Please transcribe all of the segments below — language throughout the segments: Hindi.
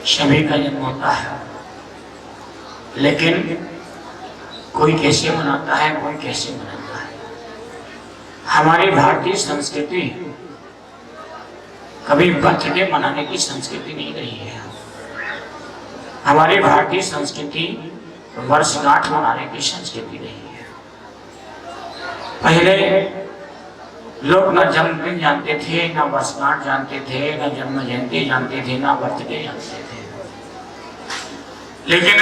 सभी का जन्म होता है, लेकिन कोई कैसे मनाता है, कोई कैसे मनाता है। हमारी भारतीय संस्कृति कभी बर्थडे मनाने की संस्कृति नहीं रही है। हमारी भारतीय संस्कृति वर्षगांठ मनाने की संस्कृति रही है। पहले लोग न जन्मदिन जानते थे, न वर्षगांठ जानते थे, न जन्म जयंती जानते थे, न बर्थडे जानते थे। लेकिन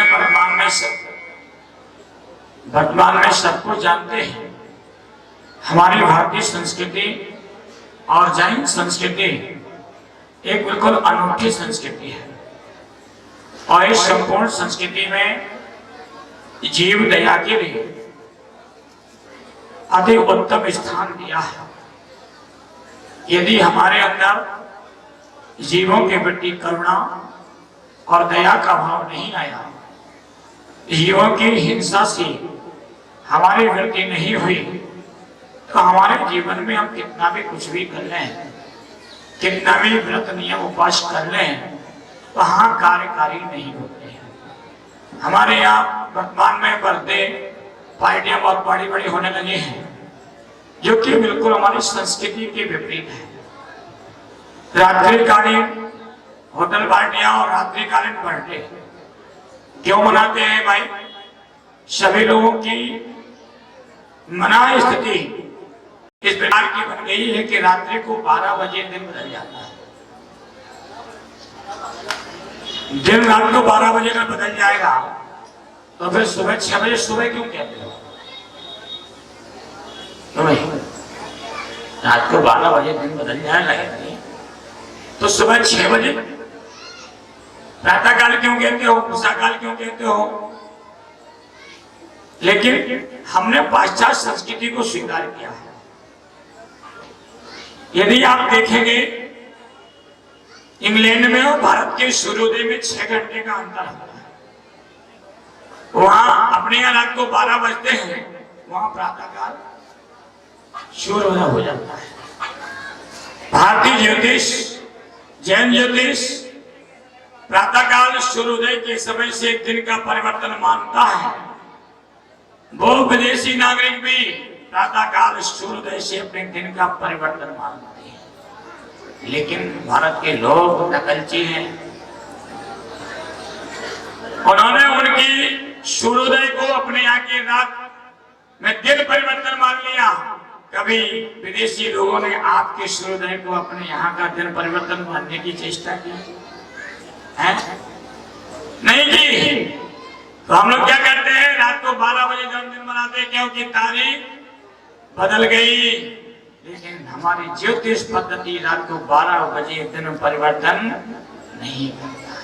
वर्तमान में सब कुछ जानते हैं। हमारी भारतीय संस्कृति और जैन संस्कृति एक बिल्कुल अनूठी संस्कृति है, और इस संपूर्ण संस्कृति में जीव दया के लिए अति उत्तम स्थान दिया है। यदि हमारे अंदर जीवों के प्रति करुणा और दया का भाव नहीं आया, जीवों की हिंसा से हमारी वृत्ति नहीं हुई, तो हमारे जीवन में हम कितना भी कुछ भी कर लें, कितना भी व्रत नियम उपवास कर लें, वहां कार्यकारी नहीं होते हैं। हमारे यहाँ वर्तमान में बर्थडे पार्टियां बहुत बड़ी बड़ी होने लगी हैं, जो कि बिल्कुल हमारी संस्कृति के विपरीत है। रात्रिकालीन होटल पार्टियां और रात्रिकालीन बर्थडे क्यों मनाते हैं भाई? सभी लोगों की मना स्थिति इस प्रकार की बन गई है कि रात्रि को 12 बजे दिन बदल जाता है। दिन रात को 12 बजे का बदल जाएगा, तो फिर सुबह 6 बजे सुबह क्यों कहते हो? तो भाई रात को 12 बजे दिन बदल जाएगा, तो सुबह 6 बजे प्रातः काल क्यों कहते हो, उषा काल क्यों कहते हो? लेकिन हमने पाश्चात्य संस्कृति को स्वीकार किया है। यदि आप देखेंगे, इंग्लैंड में और भारत के सूर्योदय में 6 घंटे का अंतर होता है। वहां अपने यहाँ रात को 12 बजते हैं, वहां प्रातःकाल सूर्योदय हो जाता है। भारतीय ज्योतिष, जैन ज्योतिष प्रातःकाल सूर्योदय के समय से दिन का परिवर्तन मानता है। वो विदेशी नागरिक भी प्रातःकाल सूर्योदय से अपने दिन का परिवर्तन मानते हैं। लेकिन भारत के लोग नकलची हैं। उन्होंने उनकी सूर्योदय को अपने यहाँ की रात में दिन परिवर्तन मान लिया। कभी विदेशी लोगों ने आपके सूर्योदय को अपने यहाँ का दिन परिवर्तन मानने की चेष्टा की है? नहीं की। तो हम लोग क्या करते हैं, रात को 12 बजे जन्मदिन मनाते हैं क्योंकि तारीख बदल गई। लेकिन हमारी ज्योतिष पद्धति रात को 12 बजे दिन परिवर्तन नहीं करता है।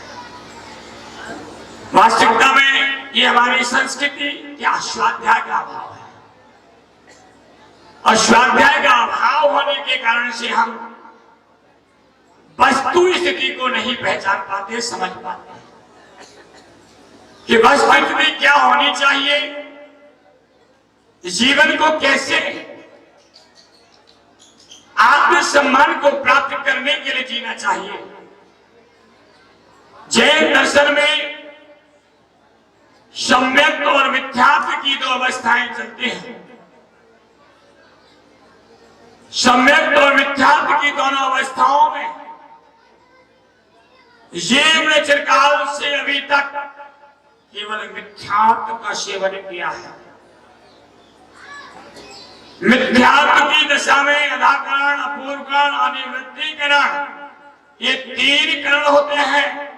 वास्तविकता में ये हमारी संस्कृति क्या स्वाध्याय का अभाव है, और स्वाध्याय का अभाव होने के कारण से हम वस्तु स्थिति को नहीं पहचान पाते, समझ पाते कि वस्तु स्थिति क्या होनी चाहिए, जीवन को कैसे आत्मसम्मान को प्राप्त करने के लिए जीना चाहिए। जैन दर्शन में सम्यक और मिथ्यात्व की 2 अवस्थाएं चलती हैं। सम्यक और मिथ्यात्व की दोनों अवस्थाओं में जीव ने चिरकाल से अभी तक केवल मिथ्यात्व का सेवन किया है। मिथ्यात्व की दशा में अधाकरण, अपूर्वकरण, अनिवृत्तिकरण, ये 3 करण होते हैं।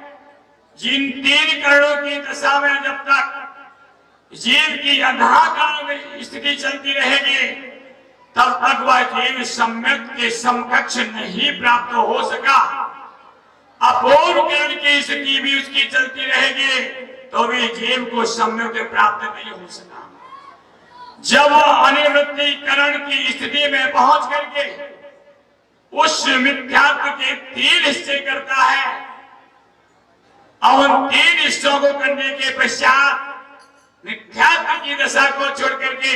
जिन 3 करणों की दशा में जब तक जीव की अधाकरण स्थिति चलती रहेगी, तब तक वह जीव सम्यक के समकक्ष नहीं प्राप्त हो सका। अपूर्वकरण की स्थिति भी उसकी चलती रहेगी, तो भी जीव को सम्यक प्राप्त नहीं हो सका। जब वह अनिवृत्तिकरण की स्थिति में पहुंच करके उस मिथ्यात्व के 3 हिस्से करता है, और उन 3 हिस्सों को करने के पश्चात मिथ्यात्व की दशा को छोड़ करके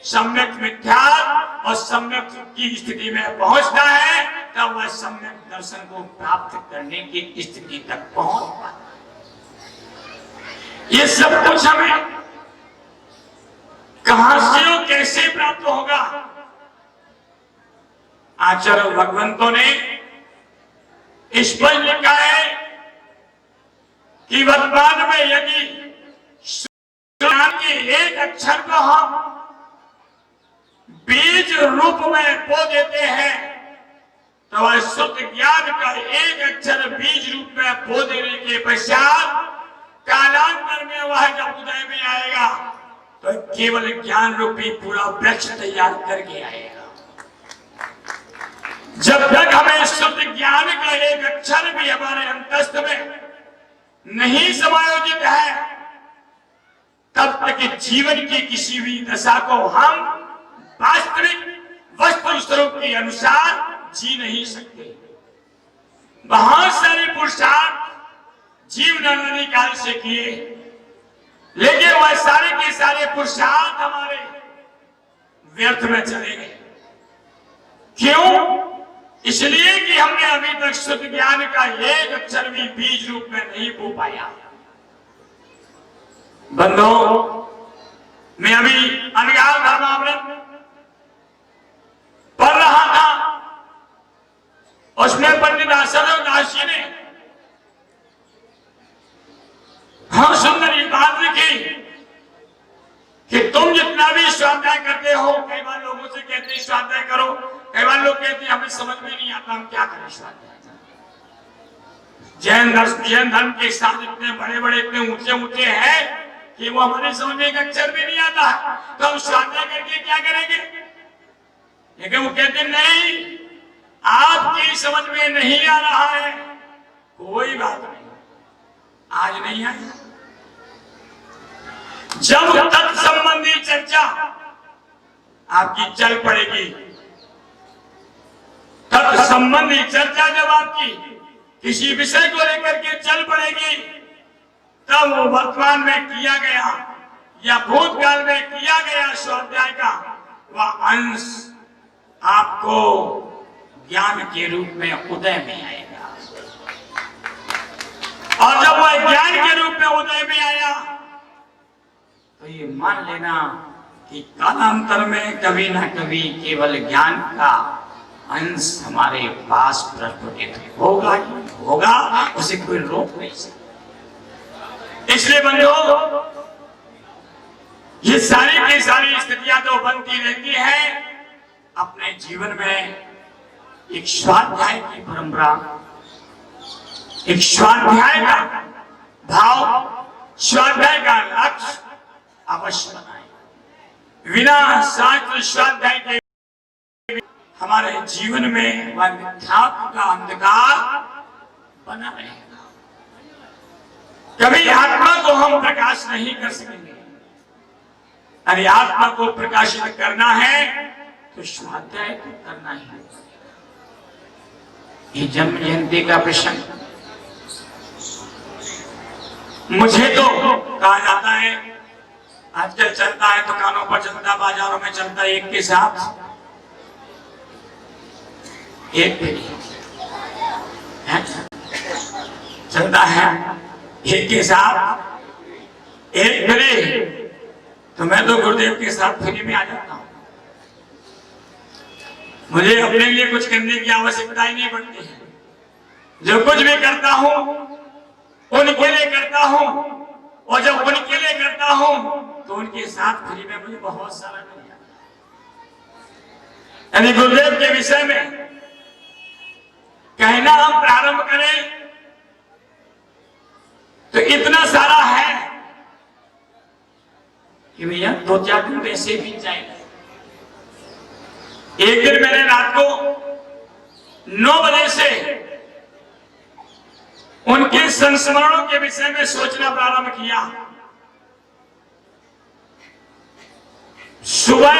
सम्यक मिथ्यात्व और सम्यक की स्थिति में पहुंचता है, तब वह सम्यक दर्शन को प्राप्त करने की स्थिति तक पहुंच पाता। ये सब कुछ हमें कहां से और कैसे प्राप्त होगा? आचार्य भगवंतों ने स्पष्ट लिखा है कि वर्तमान में यदि ज्ञान के एक अक्षर को हम बीज रूप में बो देते हैं तो वह शुद्ध ज्ञान का एक अक्षर बीज रूप में बो देने के पश्चात कालांतर में वह जब उदय में आएगा तो केवल ज्ञान रूपी पूरा वृक्ष तैयार करके आएगा। जब तक हमें शुद्ध ज्ञान का एक अक्षर भी हमारे अंतस्थ में नहीं समायोजित है तब तक जीवन की किसी भी दशा को हम वास्तविक वस्तु स्वरूप के अनुसार जी नहीं सकते। बहुत सारे पुरुषार्थ जीवन अनादि काल से किए, लेकिन वह सारे के सारे पुरुषार्थ हमारे व्यर्थ में चले गए। क्यों? इसलिए कि हमने अभी तक शुद्ध ज्ञान का एक अक्षर भी बीज रूप में नहीं बो पाया। बंधो, मैं अभी अनगाल धर्मामृत पढ़ रहा था, उसमें पंडित आचार्य दास जी ने हाँ सुंदर ये बात लिखी कि तुम जितना भी स्वाध्याय करते हो, कई बार लोगों से कहते हैं स्वाध्याय करो, कई बार लोग कहते हैं हमें समझ में नहीं आता हम क्या करें स्वाध्याय। जैन धर्म के साथ इतने बड़े बड़े इतने ऊंचे ऊंचे हैं कि वो हमारे समझ में एक अक्षर भी नहीं आता, तो हम स्वाध्याय करके क्या करेंगे? लेकिन वो कहते नहीं, आपकी समझ में नहीं आ रहा है, कोई बात नहीं, आज नहीं आया। जब तत्संबंधी चर्चा आपकी चल पड़ेगी, तत्संबंधी चर्चा जब आपकी किसी विषय को लेकर के चल पड़ेगी, तब वो वर्तमान में किया गया या भूतकाल में किया गया स्वाध्याय का वह अंश आपको ज्ञान के रूप में उदय में आएगा। और जब वह ज्ञान के रूप में उदय में आया तो ये मान लेना कि कालांतर में कभी ना कभी केवल ज्ञान का अंश हमारे पास प्रस्फुटित होगा ही होगा, उसे कोई रोक नहीं सकता। इसलिए बंधुओं, ये सारी की सारी स्थितियां तो बनती रहती है। अपने जीवन में एक स्वाध्याय की परंपरा, एक स्वाध्याय का भाव, स्वाध्याय का लक्ष्य अवश्य बनाए। बिना शास्त्र स्वाध्याय के हमारे जीवन में वह मिथ्यात्व का अंधकार बना रहेगा। कभी आत्मा को हम प्रकाश नहीं कर सकेंगे। अरे आत्मा को प्रकाशित करना है तो स्वाध्याय तो करना ही होगा। ये जन्म जयंती का प्रसंग मुझे तो कहा जाता है, आजकल चलता है, दुकानों पर चलता है, बाजारों में चलता है, एक के साथ एक चलता है, एक के साथ एक फ्री। तो मैं तो गुरुदेव के साथ फ्री में आ जाता हूं। मुझे अपने लिए कुछ करने की आवश्यकता ही नहीं पड़ती है। जो कुछ भी करता हूं उनके लिए करता हूं, और जब उनके लिए करता हूं तो उनके साथ फ्री में मुझे बहुत सारा मिल जाता है। यानी गुरुदेव के विषय में कहना हम प्रारंभ करें तो इतना सारा है कि भैया 2-4 दिन वैसे बीत जाएगा। एक दिन मैंने रात को 9 बजे से उनके संस्मरणों के विषय में सोचना प्रारंभ किया। सुबह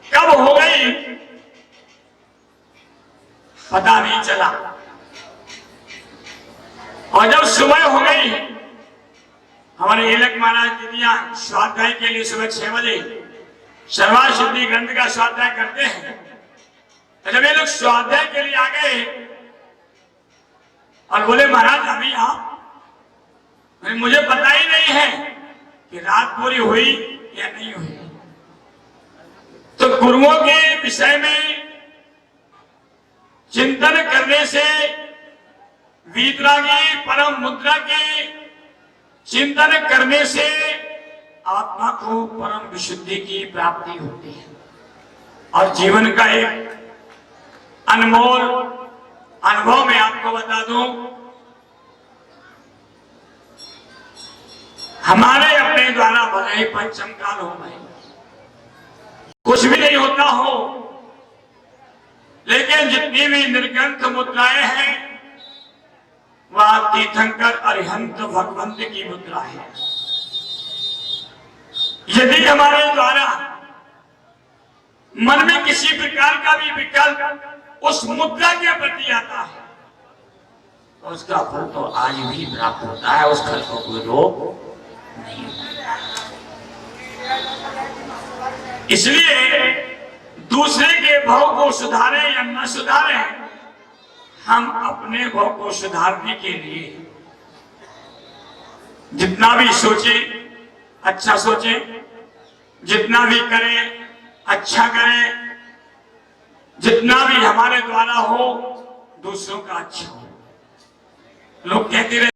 कब हो गई पता नहीं चला, और जब सुबह हो गई, हमारे इलक महाराज दीदियां स्वाध्याय के लिए सुबह 6 बजे सर्वासिद्धि ग्रंथ का स्वाध्याय करते हैं। जब ये लोग स्वाध्याय के लिए आ गए और बोले महाराज अभी आप, मुझे पता ही नहीं है कि रात पूरी हुई या नहीं हुई। तो गुरुओं के विषय में चिंतन करने से, वीतरागी परम मुद्रा के चिंतन करने से आत्मा को परम विशुद्धि की प्राप्ति होती है और जीवन का एक अनमोल अनुभव मैं आपको बता दूं। हमारे अपने द्वारा भले ही पंचम काल हो गए, कुछ भी नहीं होता हो, लेकिन जितनी भी निर्ग्रंथ मुद्राएं हैं वह तीर्थंकर अरिहंत भगवंत की मुद्रा है। यदि हमारे द्वारा मन में किसी प्रकार का भी विकल्प उस मुद्रा के प्रति आता है तो उसका फल तो आज भी प्राप्त होता है, उस फल को कोई रोक नहीं होता। इसलिए दूसरे के भाव को सुधारे या न सुधारे, हम अपने भाव को सुधारने के लिए जितना भी सोचे अच्छा सोचे, जितना भी करें अच्छा करें, जितना भी हमारे द्वारा हो दूसरों का अच्छा हो। लोग कहते रहे